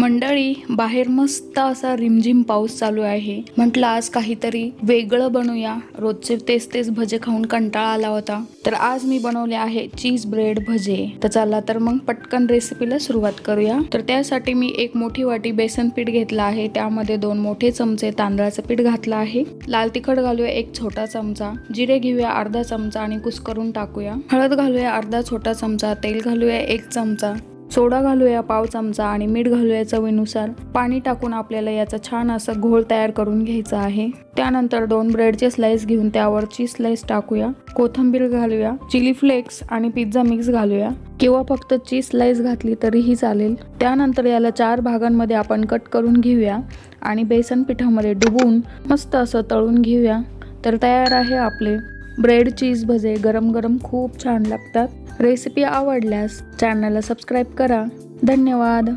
मंडळी, बाहेर मस्त असा रिमझिम पाऊस चालू आहे. म्हटलं आज काहीतरी वेगळं बनवूया. रोजचे तेच तेच भजे खाऊन कंटाळा आला होता. तर आज मी बनवले आहे चीज ब्रेड भजे. तर चला तर मग पटकन रेसिपीला सुरुवात करूया. तर त्यासाठी मी एक मोठी वाटी बेसन पीठ घेतला आहे. त्यामध्ये 2 मोठे चमचे तांदळाचं पीठ घातलं आहे. लाल तिखट घालूया 1 छोटा चमचा, जिरे घेऊया अर्धा चमचा आणि कुस्करून टाकूया. हळद घालूया अर्धा छोटा चमचा, तेल घालूया 1 चमचा, सोडा घालूया पाव चमचा आणि मीठ घालूया चवीनुसार. पाणी टाकून आपल्याला याचा छान असा घोळ तयार करून घ्यायचा आहे. त्यानंतर 2 ब्रेडचे स्लाइस घेऊन त्यावर चीज स्लाइस टाकूया, कोथिंबीर घालूया, चिली फ्लेक्स आणि पिझ्झा मिक्स घालूया किंवा फक्त चीज स्लाइस घातली तरीही चालेल. त्यानंतर याला 4 भागांमध्ये आपण कट करून घेऊया आणि बेसन पिठामध्ये डुबवून मस्त असं तळून घेऊया. तर तयार आहे आपले ब्रेड चीज भजे. गरम गरम खूप छान लागतात. रेसिपी आवडल्यास चॅनलला सबस्क्राईब करा. धन्यवाद.